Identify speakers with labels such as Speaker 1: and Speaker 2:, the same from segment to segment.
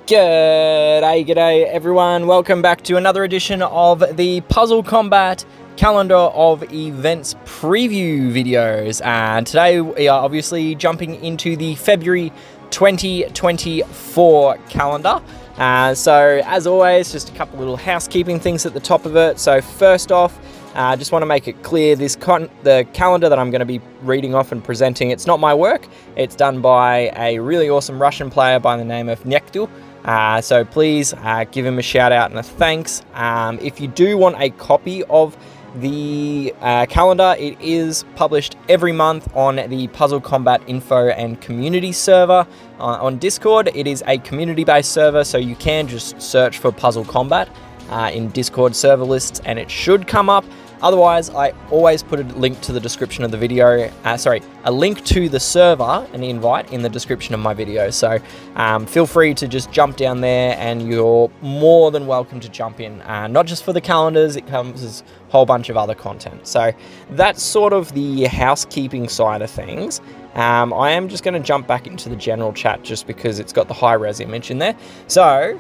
Speaker 1: G'day everyone, welcome back to another edition of the PuzzleCombat Calendar of Events preview videos. And today we are obviously jumping into the February 2024 calendar. So as always, just a couple little housekeeping things at the top of it. So first off, I just want to make it clear, the calendar that I'm going to be reading off and presenting, it's not my work. It's done by a really awesome Russian player by the name of Nektu. So please give him a shout out and a thanks. If you do want a copy of the calendar, it is published every month on the PuzzleCombat info and community server on Discord. It is a community-based server, so you can just search for PuzzleCombat in Discord server lists and it should come up. Otherwise, I always put a link to the description of the video, a link to the server, an invite in the description of my video. So feel free to just jump down there and you're more than welcome to jump in. Not just for the calendars, it comes as a whole bunch of other content. So that's sort of the housekeeping side of things. I am just going to jump back into the general chat just because it's got the high-res image in there. So,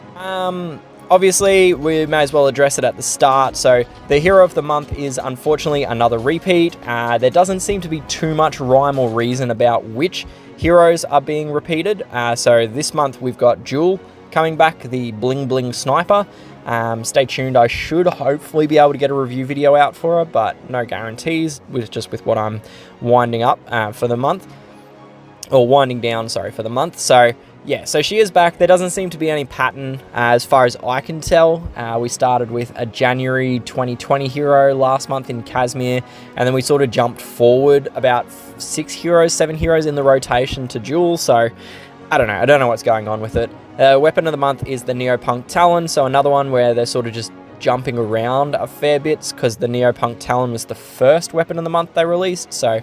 Speaker 1: obviously, we may as well address it at the start. So the hero of the month is unfortunately another repeat. There doesn't seem to be too much rhyme or reason about which heroes are being repeated. So this month we've got Jewel coming back, the Bling Bling Sniper. Stay tuned, I should hopefully be able to get a review video out for her, but no guarantees with what I'm winding up for the month. Or winding down, sorry, for the month. So yeah, so she is back. There doesn't seem to be any pattern as far as I can tell. We started with a January 2020 hero last month in Casimir, and then we sort of jumped forward about 7 heroes in the rotation to Jewel. So I don't know what's going on with it. Weapon of the month is the Neopunk Talon, so another one where they're sort of just jumping around a fair bit because the Neopunk Talon was the first weapon of the month they released. So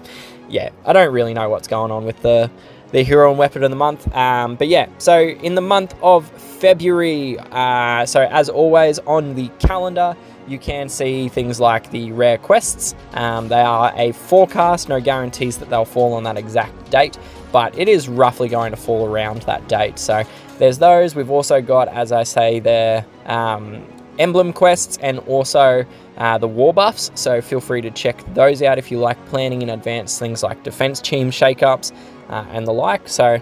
Speaker 1: yeah, I don't really know what's going on with the hero and weapon of the month. But yeah, so in the month of February, so as always on the calendar, you can see things like the rare quests. They are a forecast, no guarantees that they'll fall on that exact date, but it is roughly going to fall around that date. So there's those. We've also got, as I say, the emblem quests and also the war buffs, so feel free to check those out if you like planning in advance things like defense team shakeups and the like. So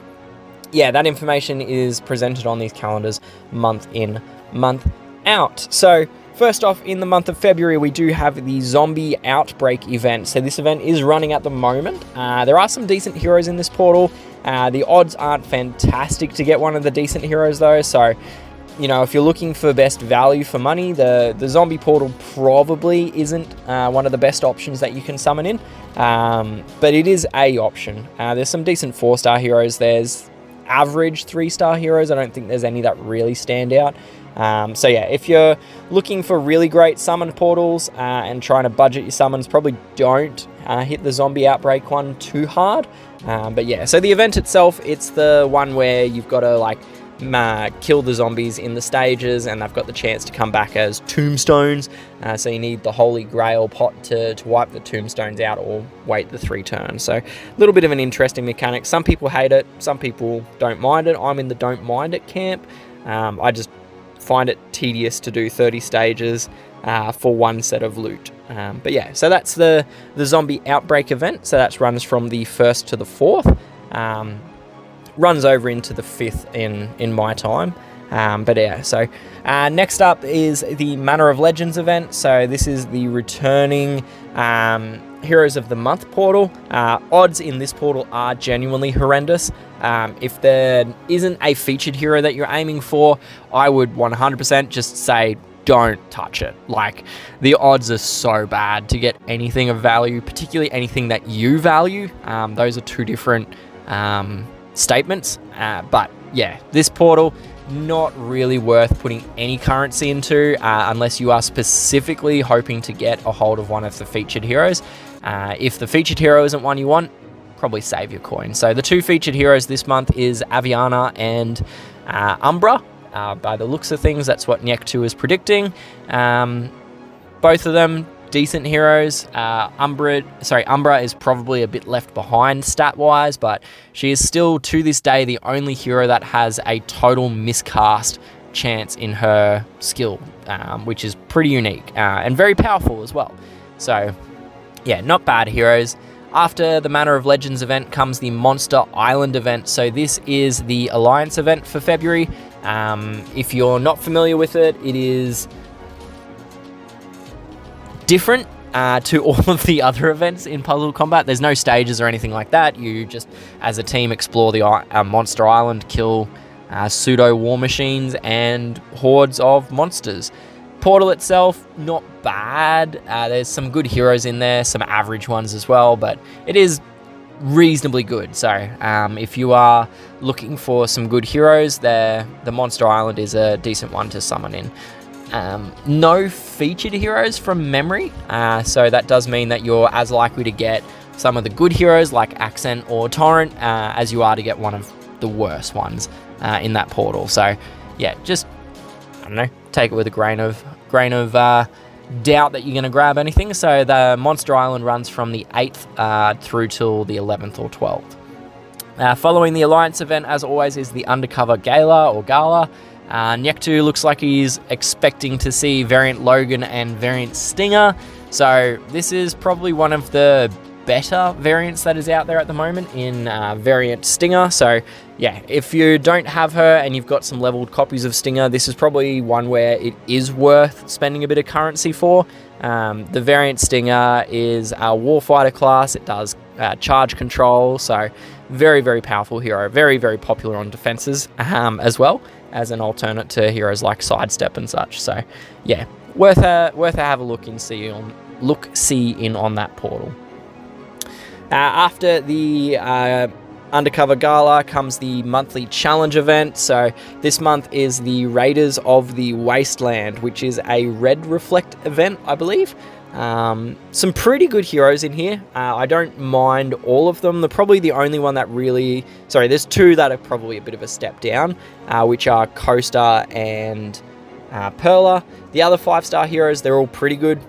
Speaker 1: yeah, that information is presented on these calendars month in, month out. So first off, in the month of February, we do have the Zombie Outbreak event. So this event is running at the moment. There are some decent heroes in this portal. The odds aren't fantastic to get one of the decent heroes though, so you know, if you're looking for best value for money, the zombie portal probably isn't one of the best options that you can summon in, but it is a option. There's some decent 4-star heroes. There's average 3-star heroes. I don't think there's any that really stand out. So yeah, if you're looking for really great summon portals and trying to budget your summons, probably don't hit the Zombie Outbreak one too hard. But yeah, so the event itself, it's the one where you've got to like kill the zombies in the stages, and they've got the chance to come back as tombstones. So you need the Holy Grail pot to wipe the tombstones out or wait the 3 turns. So a little bit of an interesting mechanic. Some people hate it, some people don't mind it. I'm in the don't mind it camp. I just find it tedious to do 30 stages for one set of loot. But yeah, so that's the Zombie Outbreak event. So that runs from the 1st to the 4th. Runs over into the 5th in my time. But yeah, so next up is the Manor of Legends event. So this is the returning Heroes of the Month portal. Odds in this portal are genuinely horrendous. If there isn't a featured hero that you're aiming for, I would 100% just say don't touch it. Like, the odds are so bad to get anything of value, particularly anything that you value. Those are two different statements, but yeah, this portal not really worth putting any currency into unless you are specifically hoping to get a hold of one of the featured heroes. If the featured hero isn't one you want, probably save your coin. So the 2 featured heroes this month is Aviana and Umbra. By the looks of things, that's what Nektu is predicting. Both of them decent heroes. Umbra is probably a bit left behind stat-wise, but she is still, to this day, the only hero that has a total miscast chance in her skill, which is pretty unique and very powerful as well. So, yeah, not bad heroes. After the Manor of Legends event comes the Monster Island event. So this is the Alliance event for February. If you're not familiar with it, it is different to all of the other events in PuzzleCombat. There's no stages or anything like that. You just, as a team, explore the Monster Island, kill pseudo war machines and hordes of monsters. Portal itself, not bad. There's some good heroes in there, some average ones as well, but it is reasonably good. So if you are looking for some good heroes, the Monster Island is a decent one to summon in. No featured heroes from memory, so that does mean that you're as likely to get some of the good heroes like Accent or Torrent as you are to get one of the worst ones in that portal. So yeah, just, I don't know, take it with a grain of doubt that you're going to grab anything. So the Monster Island runs from the 8th through till the 11th or 12th. Following the Alliance event, as always, is the Undercover Gala or Gala. Nyektu looks like he's expecting to see Variant Logan and Variant Stinger. So this is probably one of the better variants that is out there at the moment in Variant Stinger. So yeah, if you don't have her and you've got some leveled copies of Stinger, this is probably one where it is worth spending a bit of currency for. The Variant Stinger is a Warfighter class. It does charge control, so very, very powerful hero. Very, very popular on defenses as well as an alternate to heroes like Sidestep and such. So yeah, worth a have a look see in on that portal. After the Undercover Gala comes the monthly challenge event. So this month is the Raiders of the Wasteland, which is a red reflect event, I believe. Some pretty good heroes in here. I don't mind all of them. Probably the only one that really... Sorry, there's two that are probably a bit of a step down, which are Coaster and Perla. The other 5-star heroes, they're all pretty good.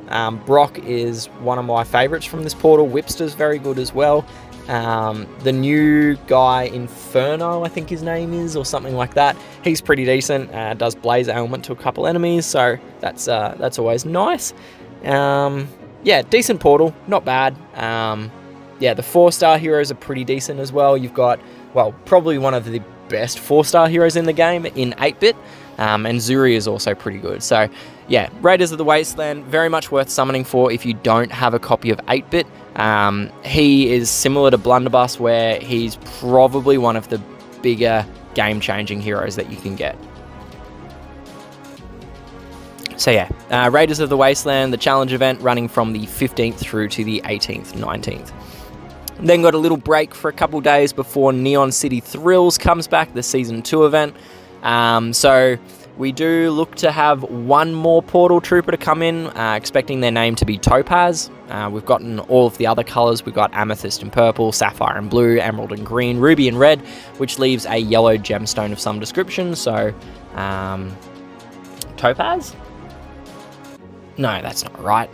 Speaker 1: Brock is one of my favorites from this portal. Whipster's very good as well. The new guy, Inferno, I think his name is, or something like that. He's pretty decent. Does blaze ailment to a couple enemies, so that's always nice. Yeah, decent portal, not bad. Yeah, the 4-star heroes are pretty decent as well. You've got, well, probably one of the best 4-star heroes in the game in 8-bit. And Zuri is also pretty good. So yeah, Raiders of the Wasteland, very much worth summoning for if you don't have a copy of 8-bit. He is similar to Blunderbuss, where he's probably one of the bigger game-changing heroes that you can get. So yeah, Raiders of the Wasteland, the challenge event running from the 15th through to the 18th, 19th. Then got a little break for a couple days before Neon City Thrills comes back, the Season 2 event. So we do look to have one more Portal Trooper to come in, expecting their name to be Topaz. We've gotten all of the other colours. We've got Amethyst and Purple, Sapphire and Blue, Emerald and Green, Ruby and Red, which leaves a yellow gemstone of some description. So, Topaz? No, that's not right.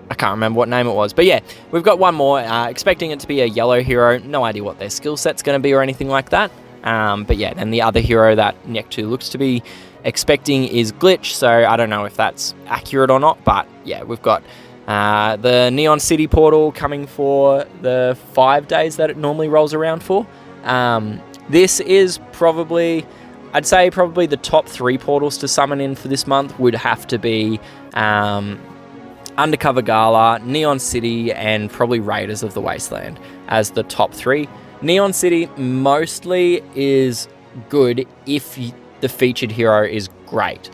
Speaker 1: I can't remember what name it was. But yeah, we've got one more, expecting it to be a yellow hero. No idea what their skill set's going to be or anything like that. But yeah, then the other hero that Nyektu looks to be expecting is Glitch, so I don't know if that's accurate or not, but yeah, we've got the Neon City portal coming for the 5 days that it normally rolls around for. This is probably, I'd say probably the top 3 portals to summon in for this month would have to be Undercover Gala, Neon City, and probably Raiders of the Wasteland as the top 3. Neon City mostly is good if the featured hero is great.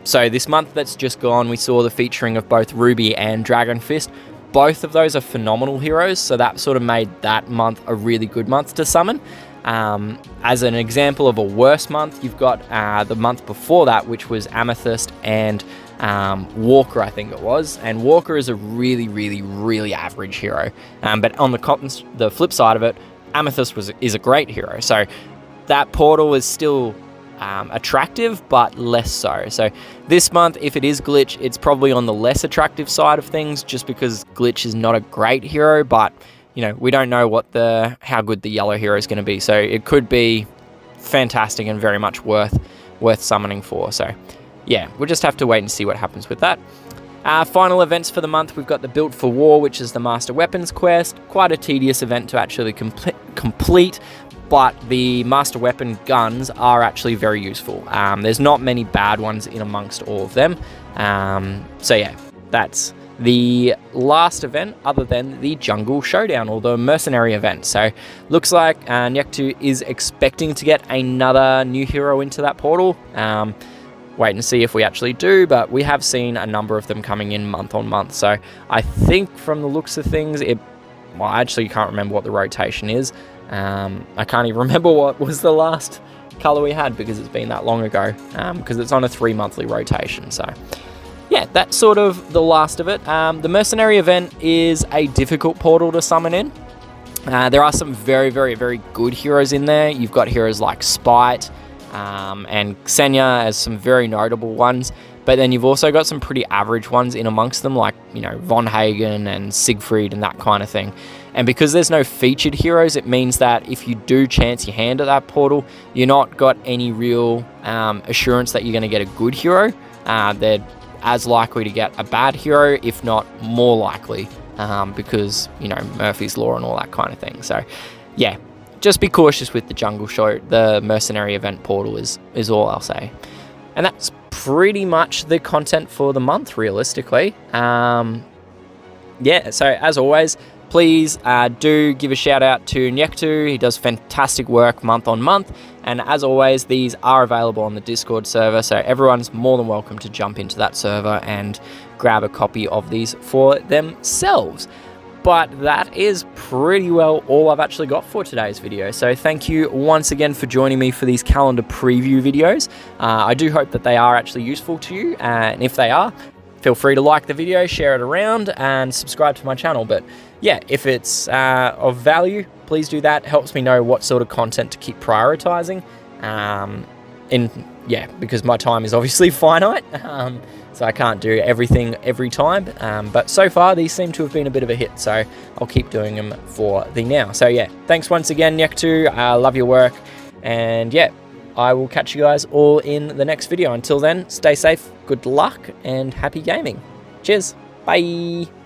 Speaker 1: So this month that's just gone, we saw the featuring of both Ruby and Dragon Fist. Both of those are phenomenal heroes, so that sort of made that month a really good month to summon. As an example of a worse month, you've got the month before that, which was Amethyst and Walker, I think it was. And Walker is a really, really, really average hero. But on the flip side of it, Amethyst is a great hero. So that portal is still attractive, but less so. So this month, if it is Glitch, it's probably on the less attractive side of things, just because Glitch is not a great hero, but you know, we don't know how good the yellow hero is going to be. So it could be fantastic and very much worth summoning for. So yeah, we'll just have to wait and see what happens with that. Final events for the month, we've got the Buildt for War, which is the Master Weapons quest. Quite a tedious event to actually complete, but the Master Weapon guns are actually very useful. There's not many bad ones in amongst all of them. So yeah, that's the last event other than the Jungle Showdown, or the Mercenary Event. So looks like Nyektu is expecting to get another new hero into that portal. Wait and see if we actually do, but we have seen a number of them coming in month on month. So I think from the looks of things, I actually can't remember what the rotation is. I can't even remember what was the last color we had, because it's been that long ago, because it's on a 3-monthly rotation. So yeah, that's sort of the last of it. The Mercenary Event is a difficult portal to summon in. There are some very, very, very good heroes in there. You've got heroes like Spite and Xenia as some very notable ones. But then you've also got some pretty average ones in amongst them, like, you know, Von Hagen and Siegfried and that kind of thing. And because there's no featured heroes, it means that if you do chance your hand at that portal, you're not got any real assurance that you're going to get a good hero. They're as likely to get a bad hero, if not more likely, because, you know, Murphy's Law and all that kind of thing. So yeah, just be cautious with the Mercenary Event portal is all I'll say. And that's pretty much the content for the month, realistically. Yeah, so as always, please do give a shout out to Nyektu. He does fantastic work month on month. And as always, these are available on the Discord server, so everyone's more than welcome to jump into that server and grab a copy of these for themselves. But that is pretty well all I've actually got for today's video. So thank you once again for joining me for these calendar preview videos. I do hope that they are actually useful to you, and if they are, feel free to like the video, share it around, and subscribe to my channel. But yeah, if it's of value, please do that. It helps me know what sort of content to keep prioritizing. Because my time is obviously finite, so I can't do everything every time. But so far, these seem to have been a bit of a hit, so I'll keep doing them for the now. So yeah, thanks once again, Nyektu. I love your work, and yeah, I will catch you guys all in the next video. Until then, stay safe, good luck, and happy gaming. Cheers. Bye.